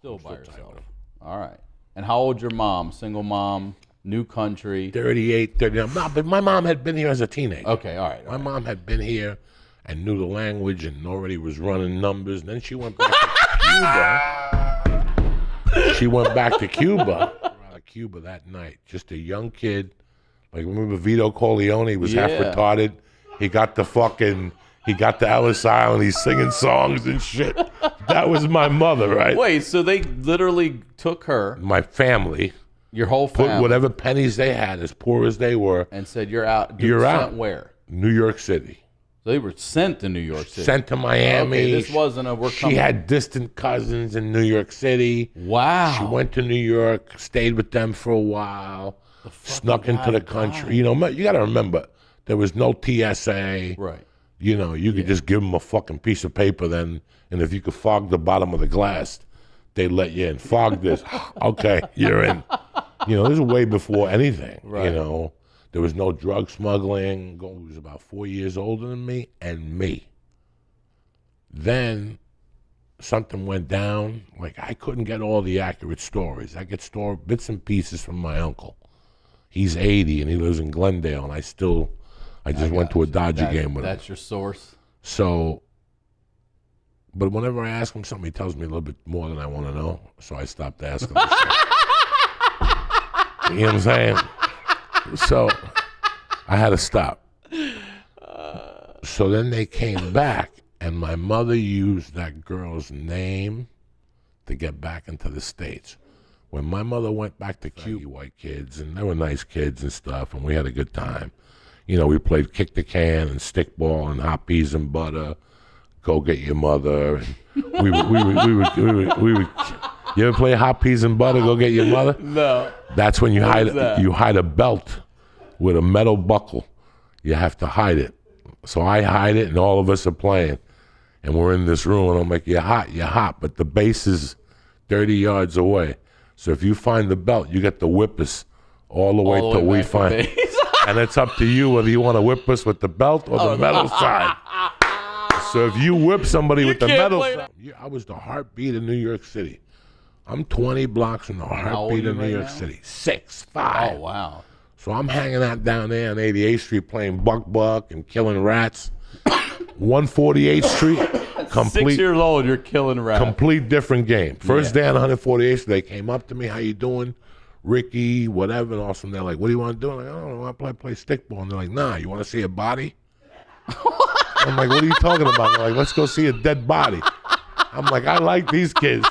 Still by yourself. All right. And how old's your mom? Single mom, new country? 38, 39. No, but my mom had been here as a teenager. Okay, all right. My mom had been here and knew the language and already was running numbers. And then she went back to Cuba. She went back to Cuba. Out of Cuba that night. Just a young kid. Like, remember Vito Corleone? He was half retarded. He got the Ellis Island. He's singing songs and shit. That was my mother, right? Wait, so they literally took her, my family, your whole family, put whatever pennies they had, as poor as they were, and said, "You're out." You're out. Sent where? New York City. So they were sent to New York City. Sent to Miami. Okay, this wasn't a. She had distant cousins in New York City. Wow. She went to New York, stayed with them for a while, snuck into the country. You know, you got to remember, there was no TSA. Right. You know, you could just give them a fucking piece of paper then, and if you could fog the bottom of the glass, they'd let you in. Fog this. Okay, you're in. You know, this is way before anything. Right. You know, there was no drug smuggling. He was about 4 years older than me and me. Then something went down. Like, I couldn't get all the accurate stories. I get bits and pieces from my uncle. He's 80 and he lives in Glendale, and I just went to a Dodger game with him. That's your source. So, but whenever I ask him something, he tells me a little bit more than I want to know. So I stopped asking him. You know what I'm saying? So I had to stop. So then they came back, and my mother used that girl's name to get back into the States. When my mother went back to Cuba, white kids, and they were nice kids and stuff, and we had a good time. You know, we played kick the can and stickball and hot peas and butter. Go get your mother. And we would. You ever play hot peas and butter? Go get your mother. No. That's when you hide a belt with a metal buckle. You have to hide it. So I hide it, and all of us are playing, and we're in this room, and I'm like, you're hot, but the base is 30 yards away. So if you find the belt, you get to whip us all the way till we find. And it's up to you whether you want to whip us with the belt or the metal side. So if you whip somebody with the metal side, I was the heartbeat of New York City. I'm 20 blocks from the heartbeat of New York City. 6'5". Oh, wow. So I'm hanging out down there on 88th Street playing buck and killing rats. 148th Street. 6 years old, you're killing rats. Complete different game. First day on 148th Street, they came up to me, how you doing? Ricky, whatever, and all of a sudden they're like, what do you want to do? I'm like, I don't know, I want to play stickball. And they're like, nah, you want to see a body? I'm like, what are you talking about? They're like, let's go see a dead body. I'm like, I like these kids.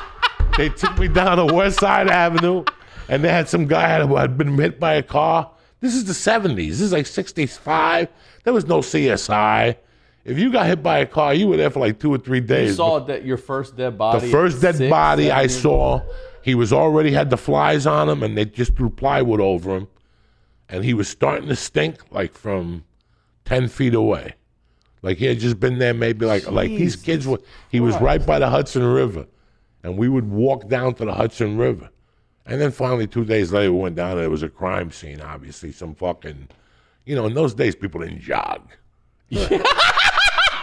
They took me down to West Side Avenue, and they had some guy who had been hit by a car. This is the 70s. This is like 65. There was no CSI. If you got hit by a car, you were there for like 2 or 3 days. You saw your first dead body? The first dead body I saw, he was already had the flies on him, and they just threw plywood over him. And he was starting to stink like from 10 feet away. Like he had just been there maybe like these kids were, he was right by the Hudson River. And we would walk down to the Hudson River. And then finally 2 days later we went down and there was a crime scene, obviously. Some fucking, you know, in those days people didn't jog.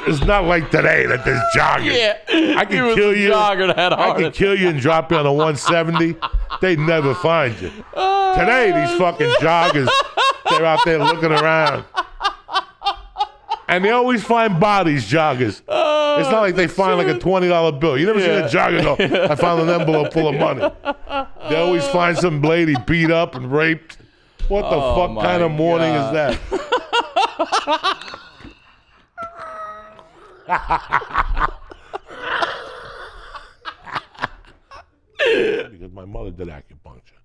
It's not like today that there's jogging. Yeah, I can kill you. I can kill you and drop you on a 170. They'd never find you. Today, these fucking joggers, they're out there looking around. And they always find bodies, joggers. It's not like they find like a $20 bill. You never seen a jogger go, I found an envelope full of money. They always find some lady beat up and raped. What the fuck kind of morning is that? Because my mother did acupuncture.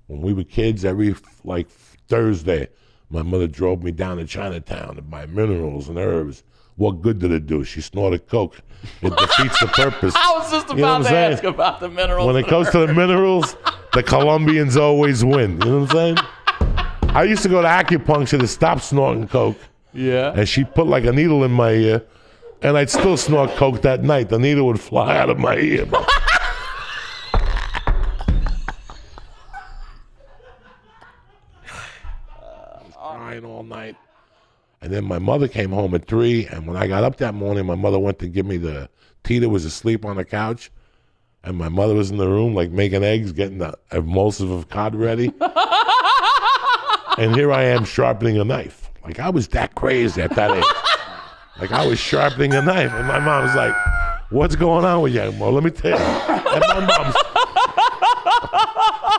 When we were kids, every like Thursday, my mother drove me down to Chinatown to buy minerals and herbs. What good did it do? She snorted coke. It defeats the purpose. I was just about to ask about the minerals. When it comes to the minerals, the Colombians always win. You know what I'm saying? I used to go to acupuncture to stop snorting coke. Yeah. And she'd put like a needle in my ear, and I'd still snort coke that night. The needle would fly out of my ear. Crying all night. And then my mother came home at 3, and when I got up that morning, my mother went to give me Tita was asleep on the couch, And my mother was in the room, like making eggs, getting the emulsive of cod ready. And here I am sharpening a knife. Like, I was that crazy at that age. Like, I was sharpening a knife. And my mom was like, what's going on with you? Well, let me tell you. And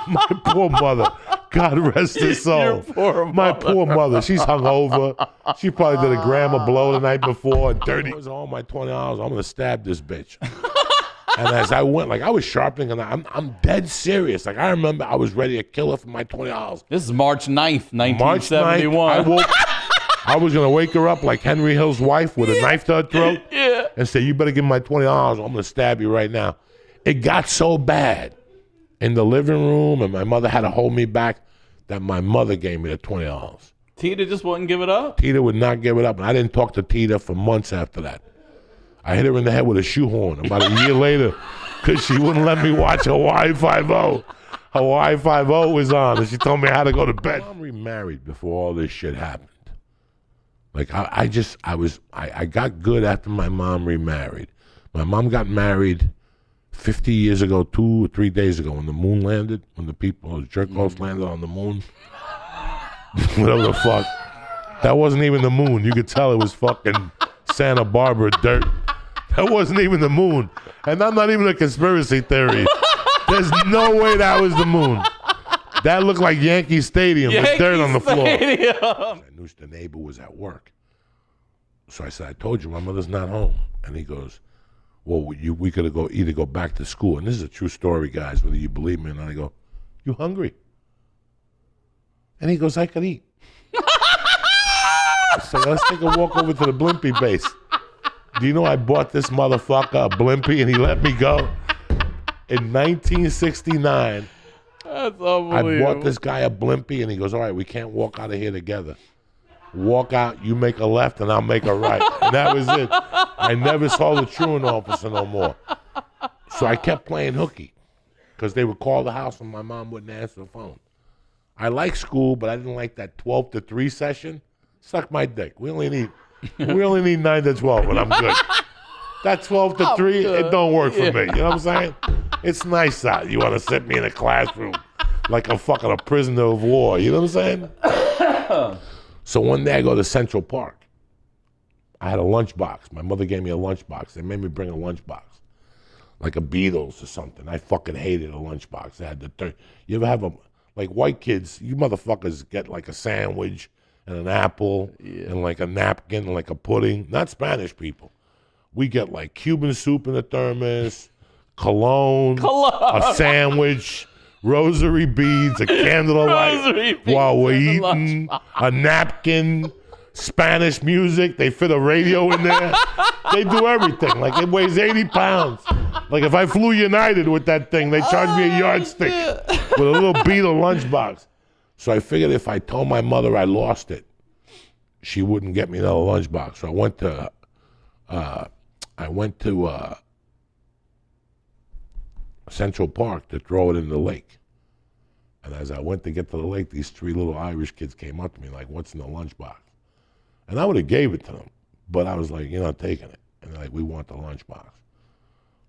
my poor mother, God rest her soul. My poor mother, she's hungover. She probably did a gram of blow the night before and 30. I was all my $20. I'm going to stab this bitch. And as I went, like, I was sharpening, and I'm dead serious. Like, I remember I was ready to kill her for my $20. This is March 9th, 1971. March 9th, I was going to wake her up like Henry Hill's wife with a knife to her throat and say, you better give me my $20 or I'm going to stab you right now. It got so bad in the living room, and my mother had to hold me back, that my mother gave me the $20. Tita just wouldn't give it up? Tita would not give it up, and I didn't talk to Tita for months after that. I hit her in the head with a shoehorn about a year later because she wouldn't let me watch Hawaii Five-0. Hawaii Five-0 was on, and she told me how to go to bed. I'm remarried before all this shit happened. Like, I got good after my mom remarried. My mom got married 50 years ago, 2 or 3 days ago, when the moon landed, when the people, jerk-offs landed on the moon. Whatever the fuck. That wasn't even the moon. You could tell it was fucking Santa Barbara dirt. That wasn't even the moon. And I'm not even a conspiracy theory. There's no way that was the moon. That looked like Yankee Stadium with dirt on the floor. I knew the neighbor was at work. So I said, I told you my mother's not home. And he goes, well, we could either go back to school. And this is a true story, guys, whether you believe me or not. I go, you hungry? And he goes, I could eat. I said, let's take a walk over to the Blimpie base. Do you know I bought this motherfucker a Blimpie and he let me go? In 1969, that's I bought this guy a Blimpie and he goes, all right, we can't walk out of here together. Walk out, you make a left and I'll make a right. And that was it. I never saw the truant officer no more. So I kept playing hooky because they would call the house and my mom wouldn't answer the phone. I liked school, but I didn't like that 12 to 3 session. Suck my dick. We only need 9 to 12 and I'm good. That 12 to 3, it don't work for me. You know what I'm saying? It's nice out. You want to sit me in a classroom like I'm fucking a prisoner of war. You know what I'm saying? So one day I go to Central Park. I had a lunchbox. My mother gave me a lunchbox. They made me bring a lunchbox. Like a Beatles or something. I fucking hated a lunchbox. They had you ever have like white kids, you motherfuckers get like a sandwich and an apple and like a napkin and like a pudding. Not Spanish people. We get like Cuban soup in a thermos, cologne, a sandwich, rosary beads, a candle of light while we're eating, a napkin, Spanish music. They fit a radio in there. They do everything. Like it weighs 80 pounds. Like if I flew United with that thing, they charge me a yardstick with a little Beetle lunchbox. So I figured if I told my mother I lost it, she wouldn't get me another lunchbox. So I went to Central Park to throw it in the lake. And as I went to get to the lake, these 3 little Irish kids came up to me like, what's in the lunchbox? And I would have gave it to them, but I was like, you're not taking it. And they're like, we want the lunchbox.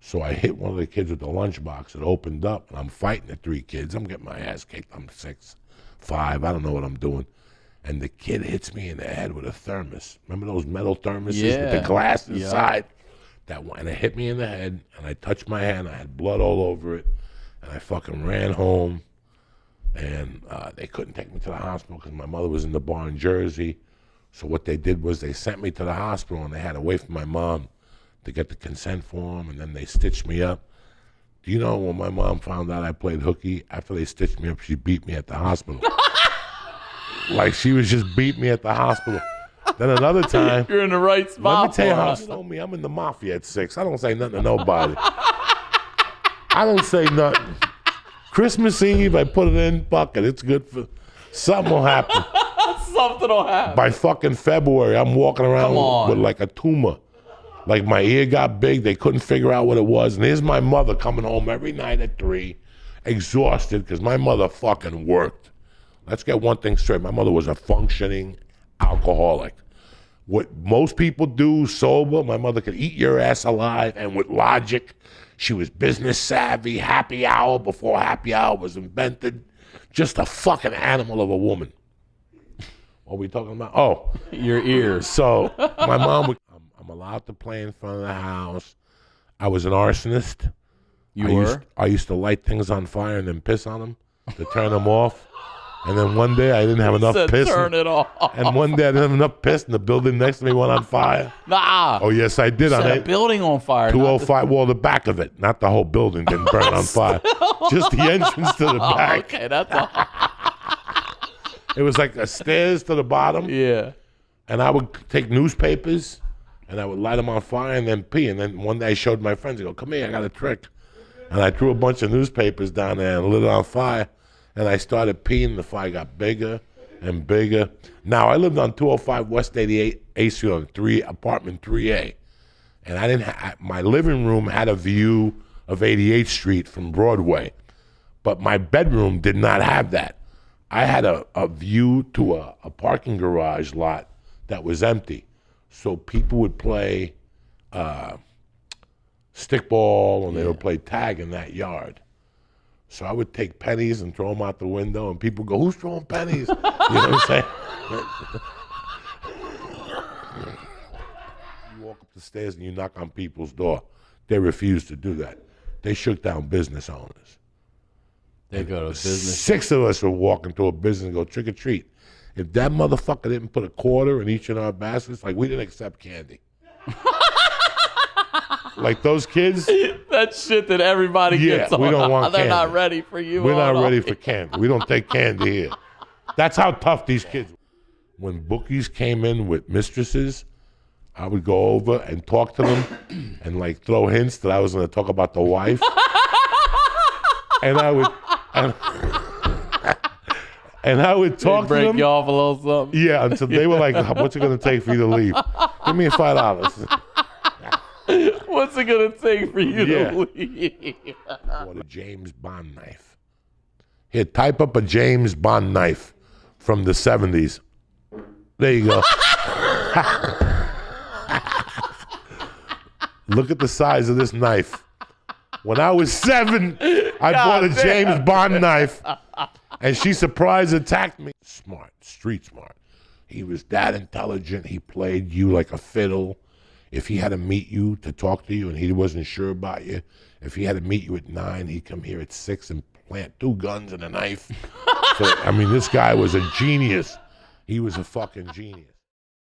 So I hit one of the kids with the lunchbox. It opened up, and I'm fighting the 3 kids. I'm getting my ass kicked. I'm 6'5". I don't know what I'm doing. And the kid hits me in the head with a thermos. Remember those metal thermoses with the glass inside? That one. And it hit me in the head, and I touched my hand. I had blood all over it. And I fucking ran home. And they couldn't take me to the hospital because my mother was in the bar in Jersey. So what they did was they sent me to the hospital, and they had to wait for my mom to get the consent form, and then they stitched me up. Do you know when my mom found out I played hooky, after they stitched me up, she beat me at the hospital. Like she was just beating me at the hospital. Then another time. You're in the right spot. Let me tell you how she told me I'm in the mafia at 6. I don't say nothing to nobody. I don't say nothing. Christmas Eve, I put it in bucket. It's good for something will happen. Something will happen. By fucking February, I'm walking around with like a tumor. Like my ear got big. They couldn't figure out what it was. And here's my mother coming home every night at 3, exhausted because my mother fucking worked. Let's get one thing straight. My mother was a functioning alcoholic. What most people do sober, my mother could eat your ass alive, and with logic, She was business savvy, happy hour before happy hour was invented. Just a fucking animal of a woman. What are we talking about? Oh. Your ears. So my mom would, I'm allowed to play in front of the house. I was an arsonist. I used to light things on fire and then piss on them to turn them off. And then one day I didn't have enough piss. Turn it off. And one day I didn't have enough piss, and the building next to me went on fire. Nah. Oh yes, I did. Set a building on fire. 205. Well, the back of it, not the whole building, didn't burn on fire. Just the entrance to the back. Okay, that's all. It was like a stairs to the bottom. Yeah. And I would take newspapers, and I would light them on fire and then pee. And then one day I showed my friends. I go, "Come here, I got a trick." And I threw a bunch of newspapers down there and lit it on fire. And I started peeing. The fire got bigger and bigger. Now, I lived on 205 West 88 A Street on apartment 3A. And I didn't. My living room had a view of 88th Street from Broadway. But my bedroom did not have that. I had a view to a parking garage lot that was empty. So people would play stickball and they would play tag in that yard. So I would take pennies and throw them out the window, and people go, "Who's throwing pennies?" You know what I'm saying? You walk up the stairs and you knock on people's door. They refuse to do that. They shook down business owners. They go to business. 6 of us would walk into a business and go, "Trick or treat." If that motherfucker didn't put a quarter in each of our baskets, like we didn't accept candy. Like those kids. That shit that everybody gets on. We don't want They're candy. not ready for you. We're not ready for candy. We don't take candy here. That's how tough these kids. When bookies came in with mistresses, I would go over and talk to them and like throw hints that I was going to talk about the wife. And I would talk to them. Break you off a little something. Yeah, until they were like, "What's it going to take for you to leave? Give me $5." What's it gonna take for you to leave? Or a James Bond knife. Here, type up a James Bond knife from the 70s. There you go. Look at the size of this knife. When I was 7, I bought a James Bond knife, and she surprise attacked me. Smart, street smart. He was that intelligent. He played you like a fiddle. If he had to meet you to talk to you and he wasn't sure about you, if he had to meet you at 9, he'd come here at 6 and plant 2 guns and a knife. So, I mean, this guy was a genius. He was a fucking genius.